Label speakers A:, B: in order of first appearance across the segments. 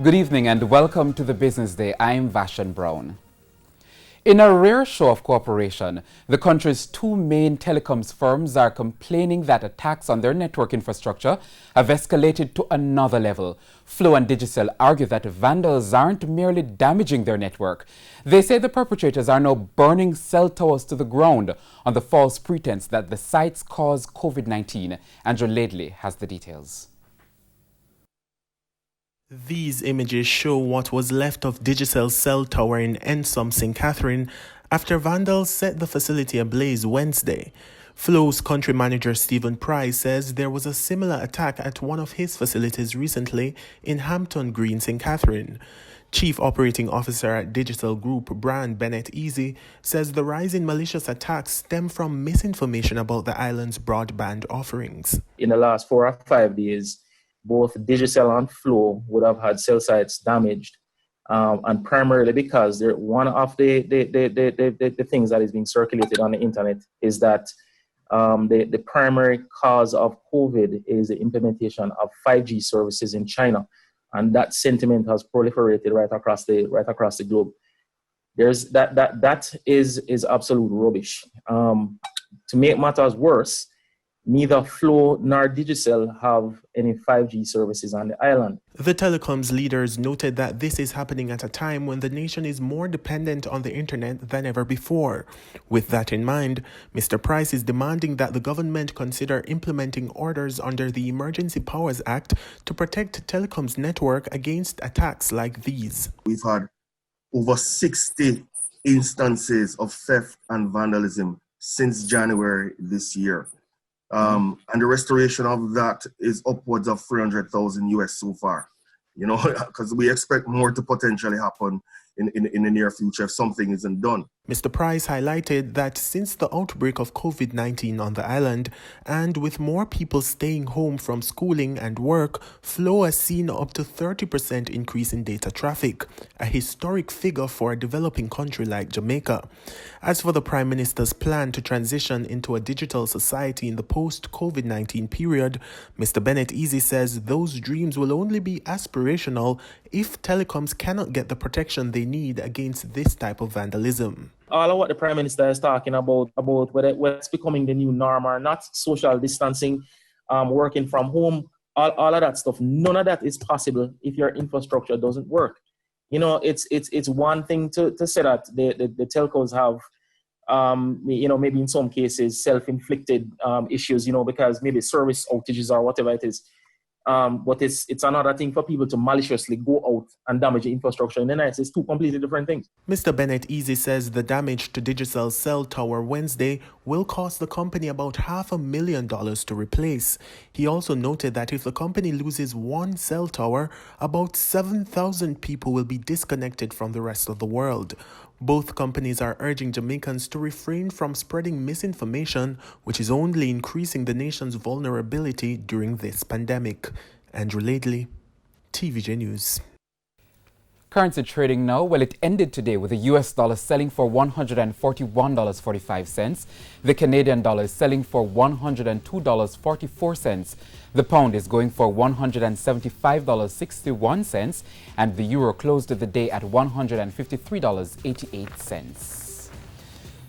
A: Good evening and welcome to the Business Day. I'm Vashan Brown. In a rare show of cooperation, the country's two main telecoms firms are complaining that attacks on their network infrastructure have escalated to another level. Flow and Digicel argue that vandals aren't merely damaging their network. They say the perpetrators are now burning cell towers to the ground on the false pretense that the sites cause COVID-19. Andrew Laidley has the details.
B: These images show what was left of Digicel's cell tower in Ensom, St. Catherine, after vandals set the facility ablaze Wednesday. Flow's country manager Stephen Price says there was a similar attack at one of his facilities recently in Hampton Green, St. Catherine. Chief Operating Officer at Digicel Group, Brian Bennett Easy, says the rise in malicious attacks stem from misinformation about the island's broadband offerings.
C: In the last 4 or 5 days, both Digicel and Flow would have had cell sites damaged, and primarily because one of the things that is being circulated on the internet is that the primary cause of COVID is the implementation of 5G services in China, and that sentiment has proliferated right across the globe. That is absolute rubbish. To make matters worse, neither Flow nor Digicel have any 5G services on the island.
B: The telecoms leaders noted that this is happening at a time when the nation is more dependent on the internet than ever before. With that in mind, Mr. Price is demanding that the government consider implementing orders under the Emergency Powers Act to protect telecoms network against attacks like these.
D: We've had over 60 instances of theft and vandalism since January this year. And the restoration of that is upwards of 300,000 US so far, because we expect more to potentially happen in the near future if something isn't done.
B: Mr. Price highlighted that since the outbreak of COVID-19 on the island, and with more people staying home from schooling and work, Flow has seen up to 30% increase in data traffic, a historic figure for a developing country like Jamaica. As for the Prime Minister's plan to transition into a digital society in the post-COVID-19 period, Mr. Bennett Easy says those dreams will only be aspirational if telecoms cannot get the protection they need against this type of vandalism.
C: All of what the Prime Minister is talking about whether it's becoming the new norm or not, social distancing, working from home, all of that stuff, none of that is possible if your infrastructure doesn't work. It's one thing to say that the telcos have, maybe in some cases self-inflicted issues, because maybe service outages or whatever it is. But it's another thing for people to maliciously go out and damage the infrastructure in the night. It's two completely different things.
B: Mr. Bennett Easy says the damage to Digicel's cell tower Wednesday will cost the company about $500,000 to replace. He also noted that if the company loses one cell tower, about 7,000 people will be disconnected from the rest of the world. Both companies are urging Jamaicans to refrain from spreading misinformation, which is only increasing the nation's vulnerability during this pandemic. Andrew Laidley, TVJ News.
A: Currency trading now, well, it ended today with the US dollar selling for $141.45. The Canadian dollar is selling for $102.44. The pound is going for $175.61, and the euro closed the day at $153.88.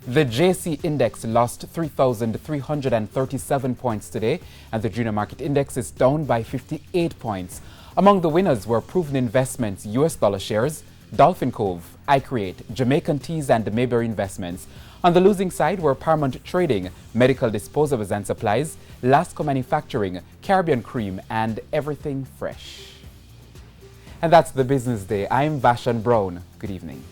A: The JC index lost 3,337 points today, and the junior market index is down by 58 points. Among the winners were Proven Investments US dollar shares, Dolphin Cove, iCreate, Jamaican Teas and Mayberry Investments. On the losing side were Paramount Trading, Medical Disposables and Supplies, Lasco Manufacturing, Caribbean Cream and Everything Fresh. And that's the Business Day. I'm Vashan Brown. Good evening.